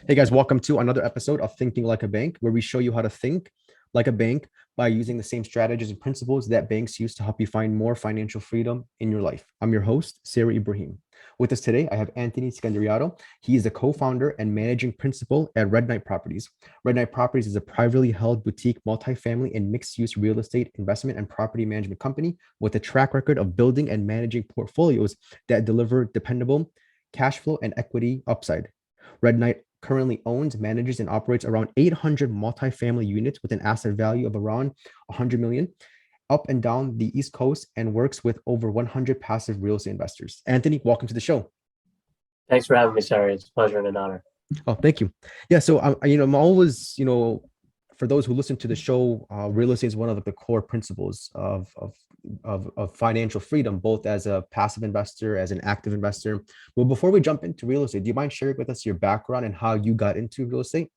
Hey guys, welcome to another episode of Thinking Like a Bank, where we show you how to think like a bank by using the same strategies and principles that banks use to help you find more financial freedom in your life. I'm your host, Sarah Ibrahim. With us today, I have Anthony Scandariato. He is the co-founder and managing principal at Red Knight Properties. Red Knight Properties is a privately held boutique multifamily and mixed-use real estate investment and property management company with a track record of building and managing portfolios that deliver dependable cash flow and equity upside. Red Knight currently owns, manages, and operates around 800 multifamily units with an asset value of around 100 million up and down the East Coast and works with over 100 passive real estate investors. Anthony, welcome to the show. Thanks for having me, Sarah. It's a pleasure and an honor. Oh, thank you. Yeah, so I'm always, for those who listen to the show, real estate is one of the core principles of financial freedom, both as a passive investor, as an active investor. Well, before we jump into real estate, do you mind sharing with us your background and how you got into real estate?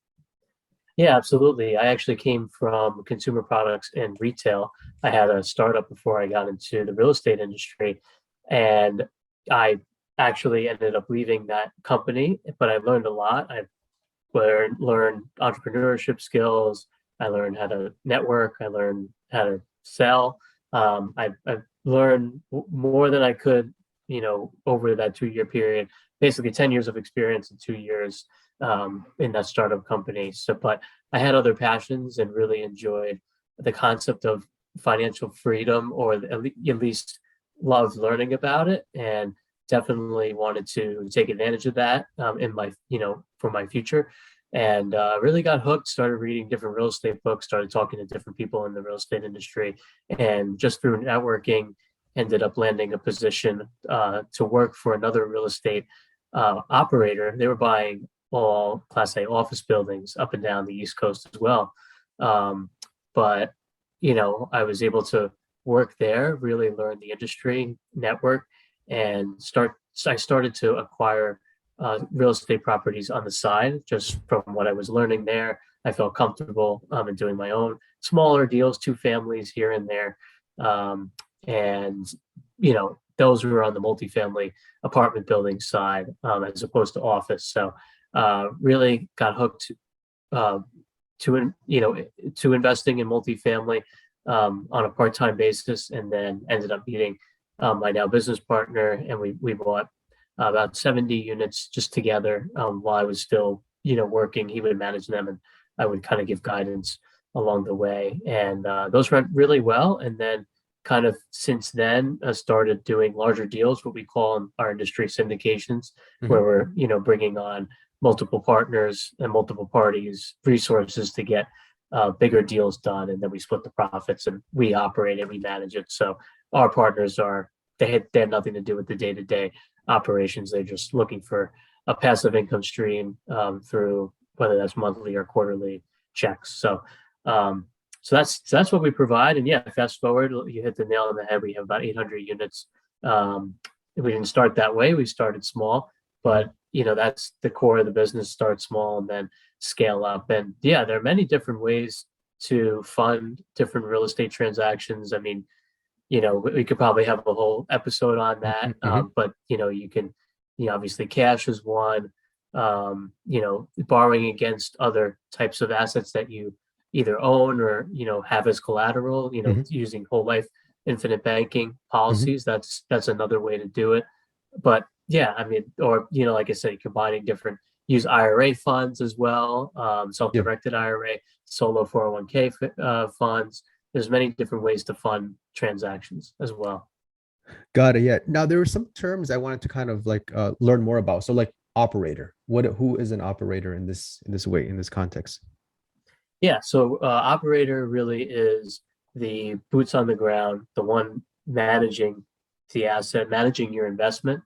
Yeah, absolutely. I actually came from consumer products and retail. I had a startup before I got into the real estate industry, and I actually ended up leaving that company, but I learned a lot. I learned entrepreneurship skills. I learned how to network. I learned how to sell. I learned more than I could, over that 2 year period. Basically, 10 years of experience in 2 years in that startup company. So, but I had other passions and really enjoyed the concept of financial freedom, or at least loved learning about it, and definitely wanted to take advantage of that in my, for my future. And really got hooked, started reading different real estate books, started talking to different people in the real estate industry, and just through networking, ended up landing a position to work for another real estate operator. They were buying all Class A office buildings up and down the East Coast as well. But, I was able to work there, really learn the industry, network, and I started to acquire real estate properties on the side, just from what I was learning there. I felt comfortable in doing my own smaller deals, two families here and there. And, those were on the multifamily apartment building side as opposed to office. So really got hooked to investing in multifamily on a part-time basis, and then ended up meeting my now business partner, and we bought about 70 units just together while I was still, working. He would manage them, and I would kind of give guidance along the way. And those went really well. And then kind of since then, I started doing larger deals, what we call in our industry syndications, where we're, bringing on multiple partners and multiple parties, resources to get bigger deals done. And then we split the profits and we operate it, we manage it. So our partners they have nothing to do with the day-to-day operations. They're just looking for a passive income stream through whether that's monthly or quarterly checks. So that's what we provide. And yeah, fast forward, you hit the nail on the head. We have about 800 units. We didn't start that way. We started small, but that's the core of the business. Start small and then scale up. And yeah, there are many different ways to fund different real estate transactions. I mean, we could probably have a whole episode on that. But you can, obviously cash is one, borrowing against other types of assets that you either own or, have as collateral, using whole life infinite banking policies. That's another way to do it. But yeah, I mean, or, like I said, combining use IRA funds as well, self-directed IRA, solo 401k funds. There's many different ways to fund transactions as well. Got it. Yeah. Now there were some terms I wanted to kind of learn more about. So like operator, who is an operator in this way, in this context? Yeah. So operator really is the boots on the ground, the one managing the asset, managing your investment,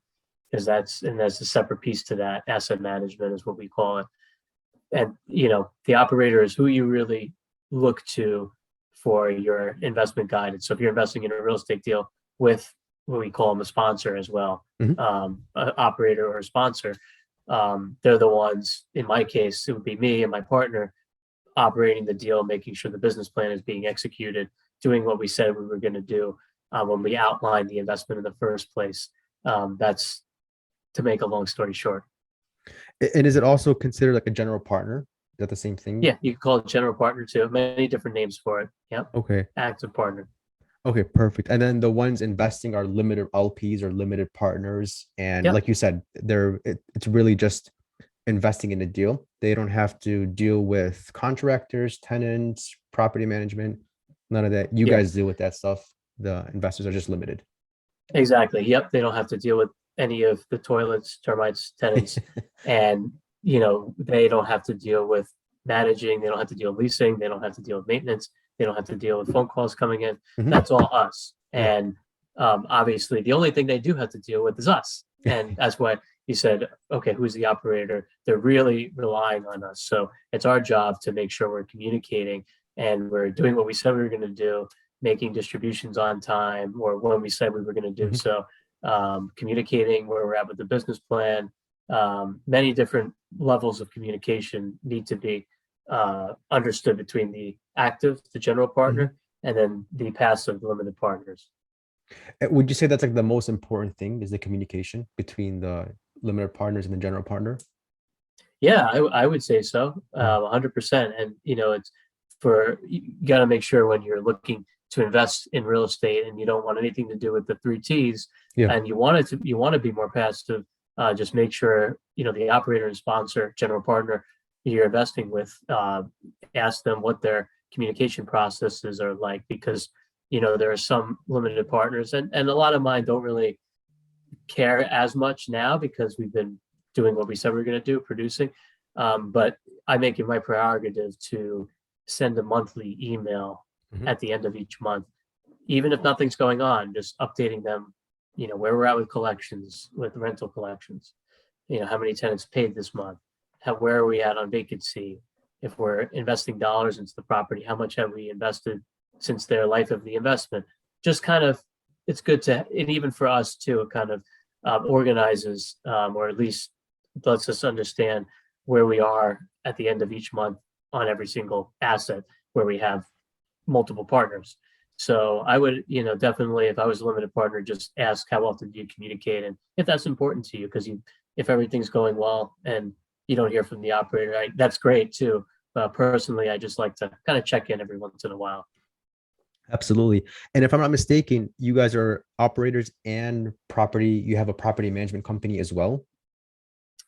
because that's a separate piece to that. Asset management is what we call it. And, the operator is who you really look to for your investment guidance. So if you're investing in a real estate deal with what we call them a sponsor as well, an operator or a sponsor, they're the ones, in my case, it would be me and my partner operating the deal, making sure the business plan is being executed, doing what we said we were going to do when we outlined the investment in the first place. That's to make a long story short. And is it also considered like a general partner? Is that the same thing? Yeah, you can call it general partner too. Many different names for it. Yep. Okay. Active partner. Okay, perfect. And then the ones investing are limited LPs or limited partners. And Yep. like you said, it's really just investing in a deal. They don't have to deal with contractors, tenants, property management, none of that. You Yep. guys deal with that stuff. The investors are just limited. Exactly. Yep. They don't have to deal with any of the toilets, termites, tenants, and they don't have to deal with managing. They don't have to deal with leasing. They don't have to deal with maintenance. They don't have to deal with phone calls coming in. Mhm. That's all us. Yeah. And obviously, the only thing they do have to deal with is us. And that's why you said, okay, who's the operator? They're really relying on us. So it's our job to make sure we're communicating and we're doing what we said we were going to do, making distributions on time or when we said we were going to do Mhm. so, communicating where we're at with the business plan. Many different levels of communication need to be understood between the active, the general Mhm. partner, and then the passive limited partners. Would you say that's like the most important thing is the communication between the limited partners and the general partner? Yeah, I would say so, Mhm. 100%. And it's you got to make sure when you're looking to invest in real estate and you don't want anything to do with the three T's, Yeah. and you want to be more passive. Just make sure the operator and sponsor, general partner you're investing with, ask them what their communication processes are like, because there are some limited partners, and a lot of mine don't really care as much now because we've been doing what we said we are going to do, producing. But I make it my prerogative to send a monthly email Mhm. at the end of each month, even if nothing's going on, just updating them, where we're at with collections, with rental collections, how many tenants paid this month, where are we at on vacancy, if we're investing dollars into the property, how much have we invested since their life of the investment. Just kind of, it's good to, and even for us too, it kind of organizes, or at least lets us understand where we are at the end of each month on every single asset where we have multiple partners. So I would, definitely, if I was a limited partner, just ask how often do you communicate, and if that's important to you, because if everything's going well and you don't hear from the operator, that's great too. But personally, I just like to kind of check in every once in a while. Absolutely. And if I'm not mistaken, you guys are operators and property, you have a property management company as well.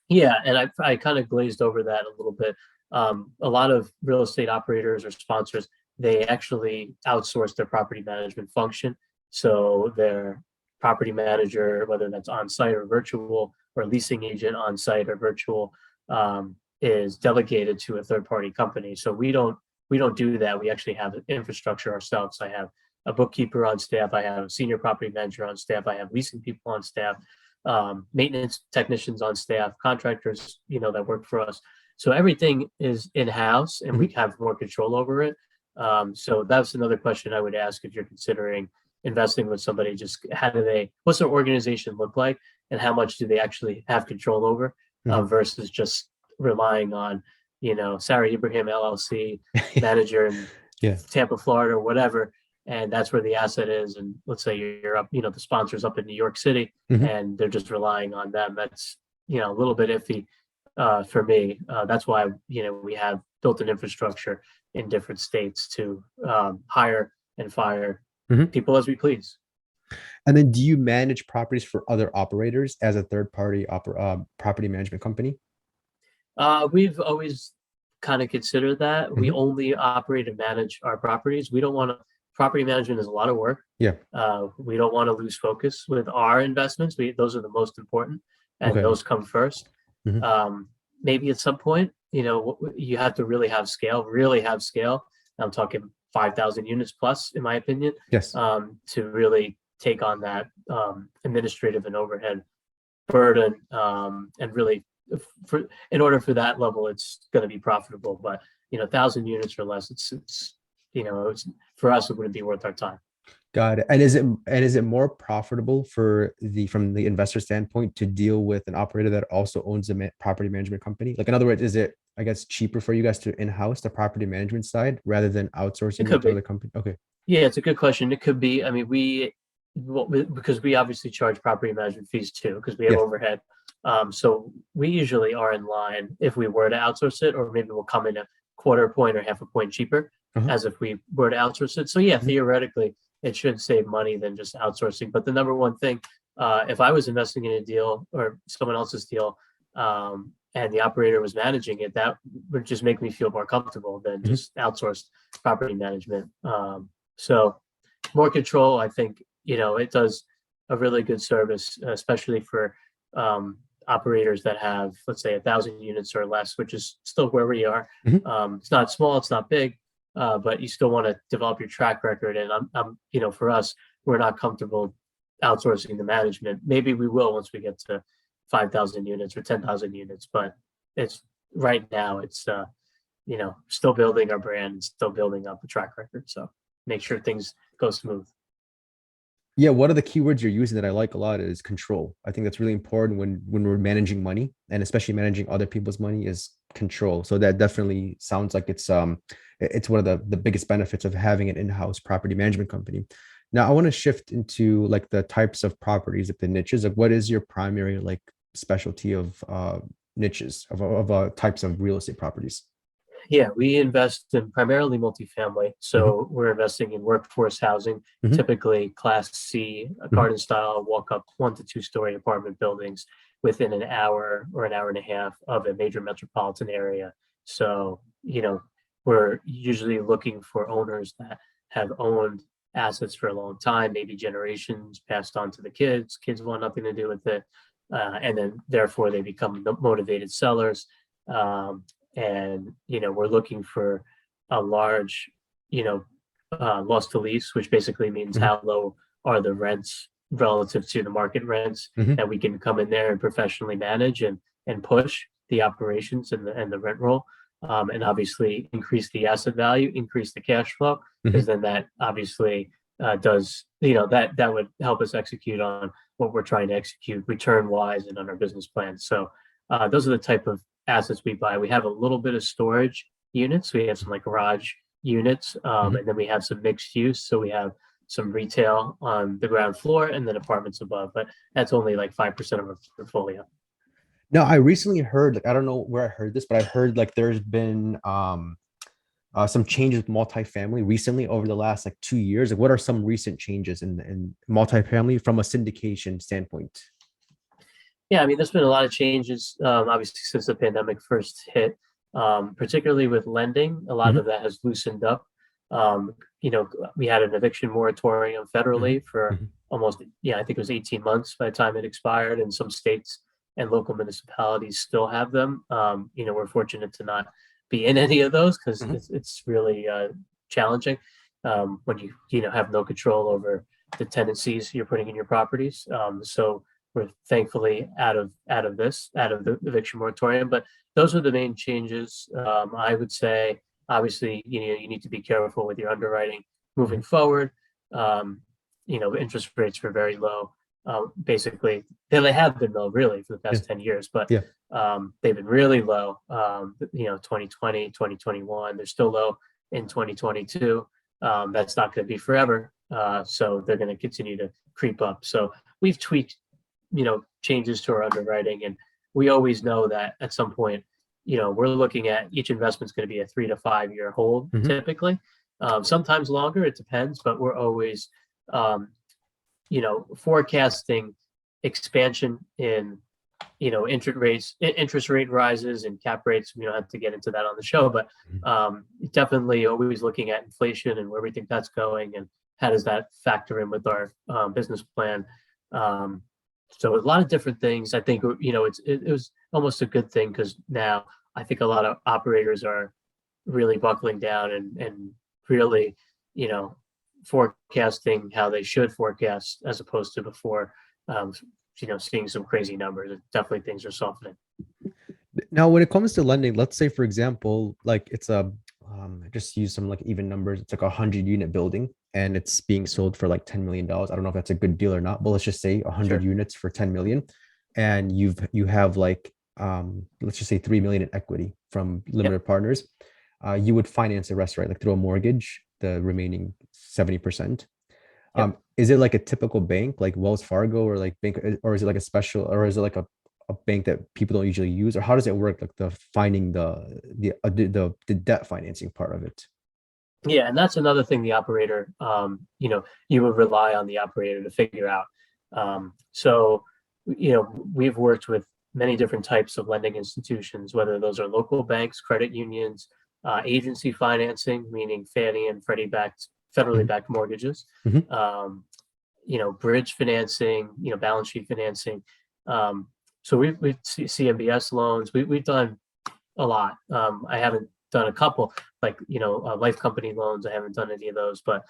Yeah, and I kind of glazed over that a little bit. A lot of real estate operators or sponsors, they actually outsource their property management function. So their property manager, whether that's on site or virtual, or leasing agent on site or virtual, is delegated to a third party company. So we don't do that. We actually have infrastructure ourselves. I have a bookkeeper on staff. I have a senior property manager on staff. I have leasing people on staff, maintenance technicians on staff, contractors, that work for us. So everything is in-house and we Mhm. have more control over it. So that's another question I would ask if you're considering investing with somebody. Just what's their organization look like, and how much do they actually have control over, Mhm. versus just relying on, Sarah Ibrahim LLC manager in Yeah. Tampa, Florida, or whatever, and that's where the asset is. And let's say you're up, the sponsor's up in New York City, Mhm. and they're just relying on them. That's a little bit iffy for me. That's why we have built an infrastructure in different states to hire and fire Mhm. people as we please. And then do you manage properties for other operators as a third party property management company? We've always kind of considered that. We Mhm. only operate and manage our properties. We don't want to. Property management is a lot of work. Yeah. We don't want to lose focus with our investments. Those are the most important, and Okay. those come first. Mhm. Maybe at some point, you have to really have scale. Really have scale. I'm talking 5,000 units plus, in my opinion, Yes. to really take on that administrative and overhead burden, and really, in order for that level, it's going to be profitable. But 1,000 units or less, it's for us, it wouldn't be worth our time. Got it. And is it more profitable for the from the investor standpoint to deal with an operator that also owns a property management company? Like in other words, is it, I guess, cheaper for you guys to in-house the property management side rather than It outsourcing it could to be. other company? Okay. Yeah, it's a good question. It could be. I mean, because we obviously charge property management fees too, because we have Yeah. overhead. So we usually are in line if we were to outsource it, or maybe we'll come in a quarter point or half a point cheaper Uh-huh. as if we were to outsource it. So yeah, Mhm. theoretically, it should save money than just outsourcing. But the number one thing, if I was investing in a deal or someone else's deal, and the operator was managing it, that would just make me feel more comfortable than Mhm. just outsourced property management. So more control, I think, it does a really good service, especially for um, operators that have, let's say, 1,000 units or less, which is still where we are. Mhm. It's not small, it's not big, but you still want to develop your track record. And for us, we're not comfortable outsourcing the management. Maybe we will once we get to 5,000 units or 10,000 units, but it's right now it's still building our brand and still building up the track record. So make sure things go smooth. Yeah, one of the keywords you're using that I like a lot is control. I think that's really important when we're managing money, and especially managing other people's money, is control. So that definitely sounds like it's one of the biggest benefits of having an in-house property management company. Now I want to shift into like the types of properties, like the niches. Like what is your primary like specialty of niches of types of real estate properties? Yeah, we invest in primarily multifamily. Mhm. So we're investing in workforce housing, Mhm. typically Class C, Mhm. garden style, walk up 1 to 2 story apartment buildings within an hour or an hour and a half of a major metropolitan area. So, we're usually looking for owners that have owned assets for a long time, maybe generations passed on to the kids. Kids want nothing to do with it. And then therefore they become the motivated sellers. Um, and we're looking for a large you know loss to lease, which basically means Mhm. how low are the rents relative to the market rents Mhm. that we can come in there and professionally manage and push the operations and the rent roll, and obviously increase the asset value, increase the cash flow, because Mhm. then that obviously does that would help us execute on what we're trying to execute return wise and on our business plan. So those are the type of assets we buy. We have a little bit of storage units. We have some like garage units, Mhm. and then we have some mixed use. So we have some retail on the ground floor and then apartments above. But that's only like 5% of our portfolio. Now, I recently heard, like, I don't know where I heard this, but I heard like there's been some changes with multifamily recently over the last like 2 years. Like, what are some recent changes in multifamily from a syndication standpoint? Yeah, I mean, there's been a lot of changes, obviously, since the pandemic first hit, particularly with lending. A lot Mhm. of that has loosened up. Um, we had an eviction moratorium Mhm. federally for Mhm. almost, yeah, I think it was 18 months by the time it expired, and some states and local municipalities still have them. We're fortunate to not be in any of those because Mhm. it's really challenging when you have no control over the tenancies you're putting in your properties. So we're thankfully out of the eviction moratorium. But those are the main changes. I would say, obviously, you need to be careful with your underwriting moving Mhm. forward. Um, Interest rates were very low. Basically, they have been low really for the Yeah. past 10 years, but Yeah. they've been really low. 2020, 2021, they're still low in 2022. That's not going to be forever. So they're going to continue to creep up. So we've tweaked changes to our underwriting, and we always know that at some point we're looking at each investment's going to be a 3 to 5 year hold Mhm. typically, sometimes longer, it depends, but we're always um, forecasting expansion in interest rate rises and cap rates. We don't have to get into that on the show, but Mhm. definitely always looking at inflation and where we think that's going and how does that factor in with our business plan. Um, so a lot of different things. I think it was almost a good thing because now I think a lot of operators are really buckling down and really you know forecasting how they should forecast as opposed to before. Um, seeing some crazy numbers. Definitely things are softening. Now, when it comes to lending, let's say, for example, like it's just use some like even numbers. It's like 100 unit building and it's being sold for like $10 million. I don't know if that's a good deal or not, but let's just say 100 Sure. units for 10 million. And you have like, let's just say 3 million in equity from Yep. limited partners. You would finance the rest, right? Like through a mortgage, the remaining 70%. Yep. Is it like a typical bank like Wells Fargo or like bank, or is it like a special, or is it like a bank that people don't usually use, or how does it work? Like the finding the debt financing part of it. Yeah, and that's another thing the operator, you would rely on the operator to figure out. So, we've worked with many different types of lending institutions, whether those are local banks, credit unions, agency financing, meaning Fannie and Freddie backed, federally Mhm. backed mortgages, Mhm. um, bridge financing, balance sheet financing. Um, so we've CMBS loans. We've done a lot. I haven't done a couple, like life company loans. I haven't done any of those, but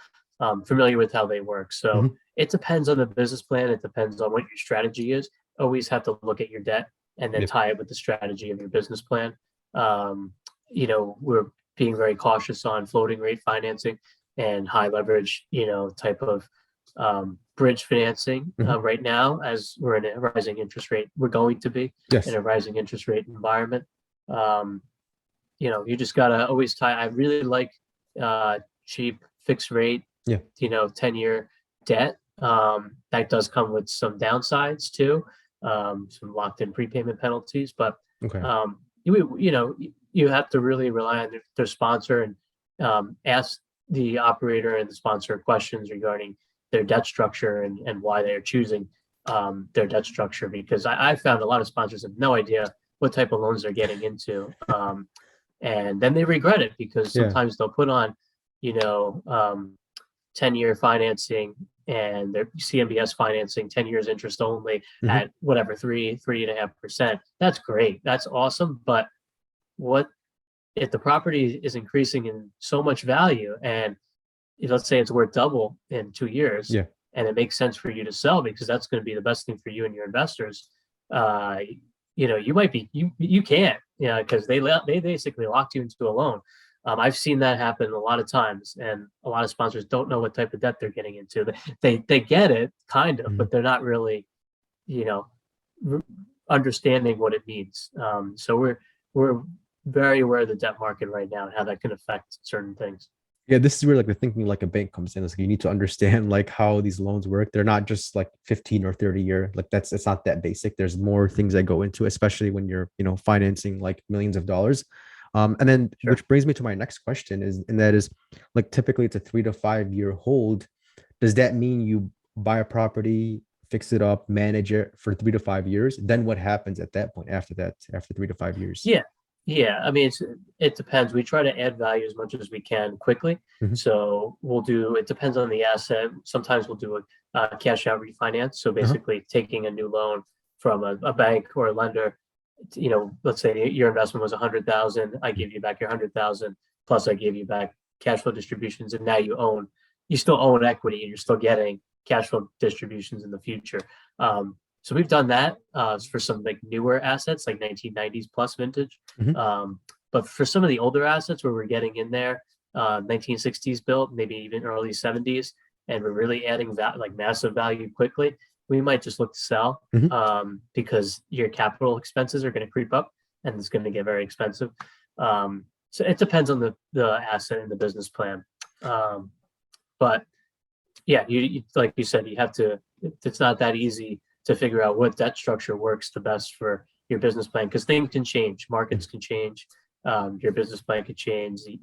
familiar with how they work. So Mhm. it depends on the business plan. It depends on what your strategy is. Always have to look at your debt and then Yeah. tie it with the strategy of your business plan. Um, we're being very cautious on floating rate financing and high leverage, type of bridge financing Mhm. right now, as we're in a rising interest rate. We're going to be in Yes. a rising interest rate environment. Um, you just gotta always tie. I really like cheap fixed rate, Yeah. 10-year debt. That does come with some downsides too, some locked in prepayment penalties, but Okay. you have to really rely on their sponsor and ask the operator and the sponsor questions regarding their debt structure and why they're choosing their debt structure, because I found a lot of sponsors have no idea what type of loans they're getting into. And then they regret it because Yeah. sometimes they'll put on, you know, um, 10-year financing and their CMBS financing, 10 years interest only Mhm. at whatever, 3.5%. That's great. That's awesome. But what if the property is increasing in so much value and let's say it's worth double in 2 years, Yeah. and it makes sense for you to sell because that's going to be the best thing for you and your investors. uh you might be you can't, because they basically locked you into a loan. I've seen that happen a lot of times, and a lot of sponsors don't know what type of debt they're getting into. They get it kind of, Mhm. but they're not really, you know r- understanding what it means. So we're very aware of the debt market right now and how that can affect certain things. Yeah, this is where like the thinking like a bank comes in. It's like you need to understand like how these loans work. They're not just like 15 or 30 year. Like that's it's not that basic. There's more things that go into, especially when you're, financing like millions of dollars. And then Sure. which brings me to my next question is, and that is like typically it's a 3 to 5 year hold. Does that mean you buy a property, fix it up, manage it for 3 to 5 years? Then what happens at that point after that, after 3 to 5 years? Yeah, yeah. I mean, it depends. We try to add value as much as we can quickly. Mhm. So we'll do. It depends on the asset. Sometimes we'll do a cash out refinance. So Uh-huh. basically, taking a new loan from a bank or a lender. Let's say your investment was 100,000. I give you back your 100,000 plus I give you back cash flow distributions, and now you still own equity, and you're still getting cash flow distributions in the future. So we've done that for some like newer assets, like 1990s plus vintage. Mhm. But for some of the older assets where we're getting in there, 1960s built, maybe even early 70s, and we're really adding that like massive value quickly, we might just look to sell, Mhm. because your capital expenses are going to creep up and it's going to get very expensive. So it depends on the asset and the business plan. Um, but yeah, like you said, you have to. It's not that easy to figure out what debt structure works the best for your business plan, because things can change, markets Mhm. can change, your business plan could change. The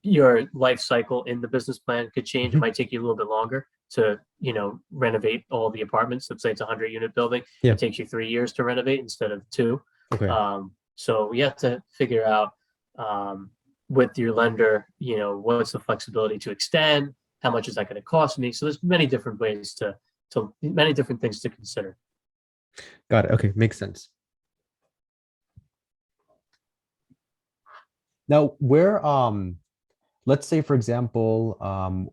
your life cycle in the business plan could change. It Mhm. might take you a little bit longer to renovate all the apartments. Let's say it's a 100-unit building. Yeah. It takes you 3 years to renovate instead of two. Okay. So we have to figure out, um, with your lender, what's the flexibility to extend? How much is that going to cost me? So there's many different ways to many different things to consider. Got it. Okay. Makes sense. Now, let's say, for example,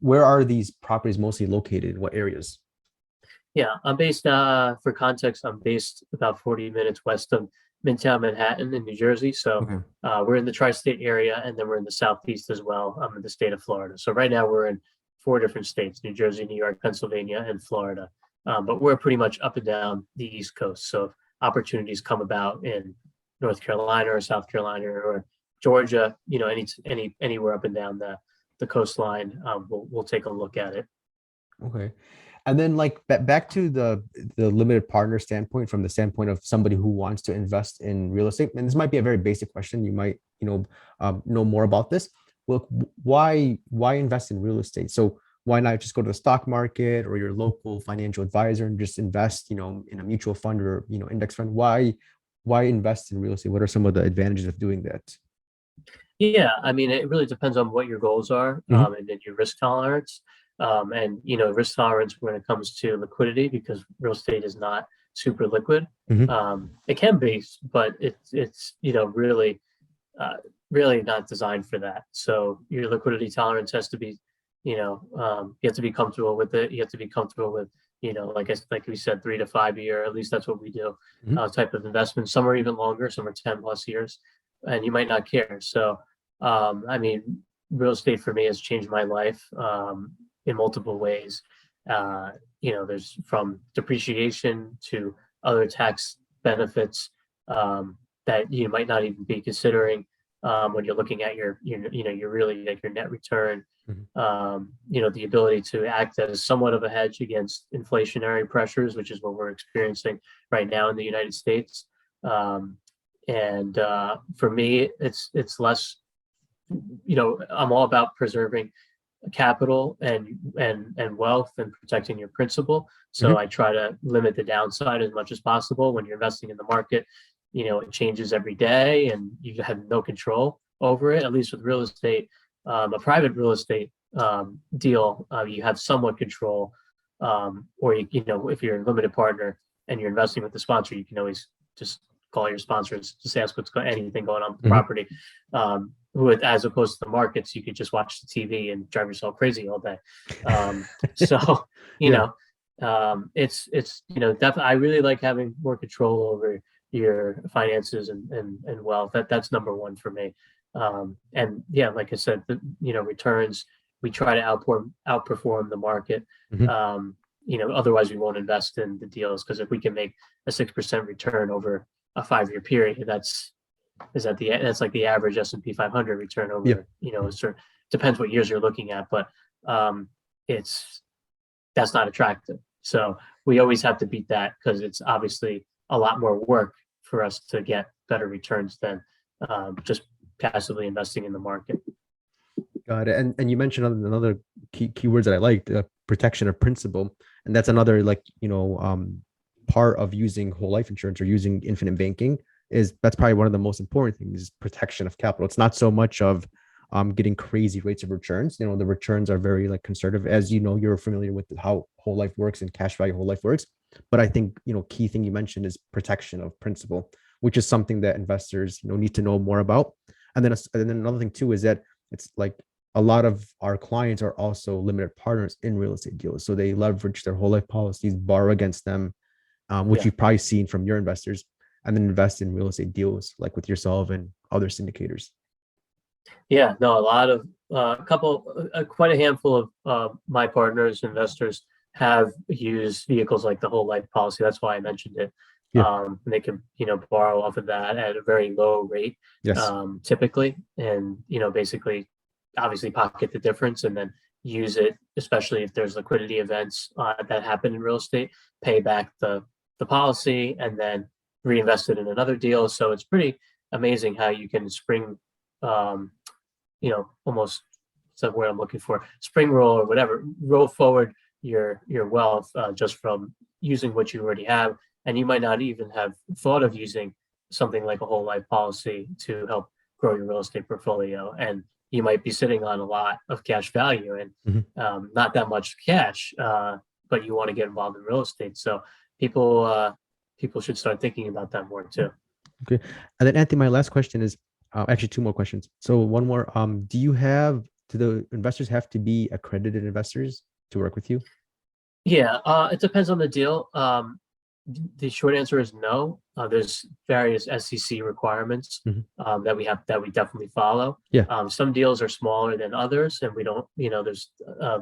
where are these properties mostly located? What areas? Yeah, I'm based, for context, I'm based about 40 minutes west of Midtown Manhattan in New Jersey. So Okay. we're in the tri-state area, and then we're in the southeast as well. I'm in the state of Florida. So right now we're in four different states: New Jersey, New York, Pennsylvania, and Florida. But we're pretty much up and down the East Coast. So if opportunities come about in North Carolina or South Carolina or Georgia, anywhere up and down the coastline, we'll take a look at it. Okay. And then like back to the limited partner standpoint, from the standpoint of somebody who wants to invest in real estate, and this might be a very basic question. You might, know more about this. Well, why invest in real estate? So why not just go to the stock market or your local financial advisor and just invest, in a mutual fund or, index fund? Why invest in real estate? What are some of the advantages of doing that? Yeah, I mean, it really depends on what your goals are, Mhm, and then your risk tolerance, and risk tolerance when it comes to liquidity, because real estate is not super liquid. mhm, It can be, but it's really uh, really not designed for that. So your liquidity tolerance has to be, you have to be comfortable with it. You have to be comfortable with, like we said, 3 to 5 year, at least that's what we do, mhm. type of investment. Some are even longer, some are 10 plus years, and you might not care. So, I mean, real estate for me has changed my life, in multiple ways. There's from depreciation to other tax benefits, that you might not even be considering, when you're looking at your really like your net return. Mhm. The ability to act as somewhat of a hedge against inflationary pressures, which is what we're experiencing right now in the United States. Um, and For me, it's less. I'm all about preserving capital and wealth and protecting your principal. So Mhm. I try to limit the downside as much as possible. When you're investing in the market, it changes every day and you have no control over it. At least with real estate, a private real estate deal, you have somewhat control. Or if you're a limited partner and you're investing with the sponsor, you can always just call your sponsors, just ask anything going on with the Mhm. property. With As opposed to the markets, you could just watch the TV and drive yourself crazy all day. So you Yeah. know, it's definitely, I really like having more control over your finances and wealth. That's number one for me. And yeah, like I said, returns, we try to outperform the market. Mhm. Otherwise we won't invest in the deals, because if we can make a 6% return over a 5 year period, that's like the average S&P 500 return Yeah. over, a certain, depends what years you're looking at, but it's that's not attractive. So we always have to beat that, because it's obviously a lot more work for us to get better returns than just passively investing in the market. Got it. And you mentioned another keywords that I liked, protection of principal, and that's another like part of using whole life insurance or using infinite banking. Is that's probably one of the most important things, is protection of capital. It's not so much of getting crazy rates of returns. The returns are very like conservative, as you're familiar with how whole life works and cash value whole life works. But I think key thing you mentioned is protection of principal, which is something that investors need to know more about. And then another thing too is that it's like a lot of our clients are also limited partners in real estate deals. So they leverage their whole life policies, borrow against them, which Yeah. you've probably seen from your investors, and then invest in real estate deals like with yourself and other syndicators. Yeah, no, a lot of quite a handful of my partners, investors, have used vehicles like the whole life policy. That's why I mentioned it. Yeah. They can, borrow off of that at a very low rate, Yes. typically, and basically, obviously, pocket the difference and then use it, especially if there's liquidity events that happen in real estate, pay back the policy, and then reinvest it in another deal. So it's pretty amazing how you can um, almost, so what I'm looking for, spring roll or whatever, roll forward your wealth, just from using what you already have, and you might not even have thought of using something like a whole life policy to help grow your real estate portfolio, and you might be sitting on a lot of cash value and Mhm. not that much cash, but you want to get involved in real estate. So people should start thinking about that more too. Okay. And then Anthony, my last question is actually two more questions. So one more, do the investors have to be accredited investors to work with you? Yeah, it depends on the deal. The short answer is no. There's various SEC requirements Mhm. that we definitely follow. Yeah. Some deals are smaller than others, and we don't. There's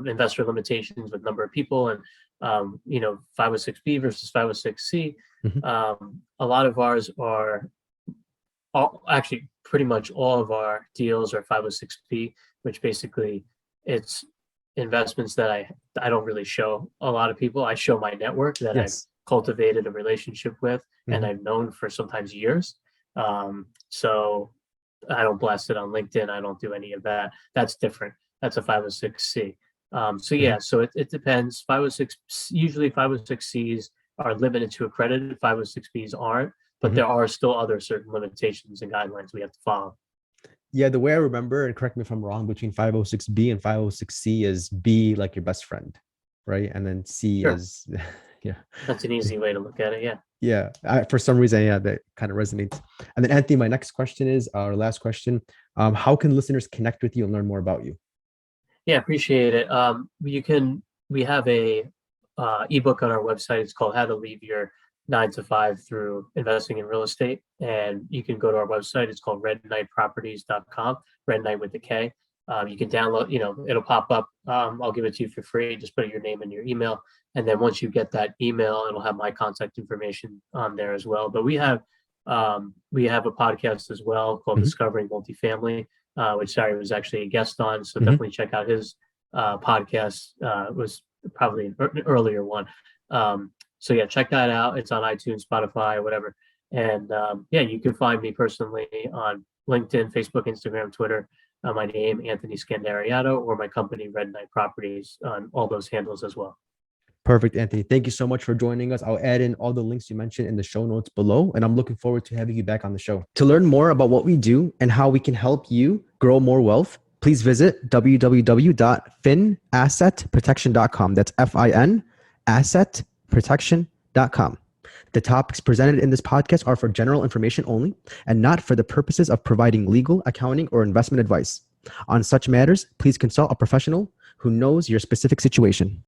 investor limitations with number of people, and 506B versus 506C. Mhm. A lot of ours are actually pretty much all of our deals are 506B, which basically it's investments that I don't really show a lot of people. I show my network that I've Yes. cultivated a relationship with and Mhm. I've known for sometimes years. So I don't blast it on LinkedIn. I don't do any of that. That's different. That's a 506c. So Mhm. yeah, so it depends. 506, usually 506c's are limited to accredited, 506b's aren't, but Mhm. there are still other certain limitations and guidelines we have to follow. Yeah, the way I remember, and correct me if I'm wrong, between 506B and 506C is B like your best friend, right? And then C Sure. is, yeah. That's an easy way to look at it. Yeah. Yeah, for some reason, yeah, that kind of resonates. And then Anthony, my next question is our last question. How can listeners connect with you and learn more about you? Yeah, appreciate it. We have a ebook on our website. It's called How to Leave Your 9 to 5 Through Investing in Real Estate. And you can go to our website. It's called redknightproperties.com, Red Knight with the K. You can download, it'll pop up. I'll give it to you for free. Just put your name and your email. And then once you get that email, it'll have my contact information on there as well. But we have a podcast as well called Mhm. Discovering Multifamily, which Sari was actually a guest on. So Mhm. definitely check out his podcast. Was probably an earlier one. So yeah, check that out. It's on iTunes, Spotify, whatever. And yeah, you can find me personally on LinkedIn, Facebook, Instagram, Twitter. My name, Anthony Scandariato, or my company, Red Knight Properties, on all those handles as well. Perfect, Anthony. Thank you so much for joining us. I'll add in all the links you mentioned in the show notes below, and I'm looking forward to having you back on the show. To learn more about what we do and how we can help you grow more wealth, please visit www.finassetprotection.com. That's FIN assetprotection.com. The topics presented in this podcast are for general information only and not for the purposes of providing legal, accounting, or investment advice. On such matters, please consult a professional who knows your specific situation.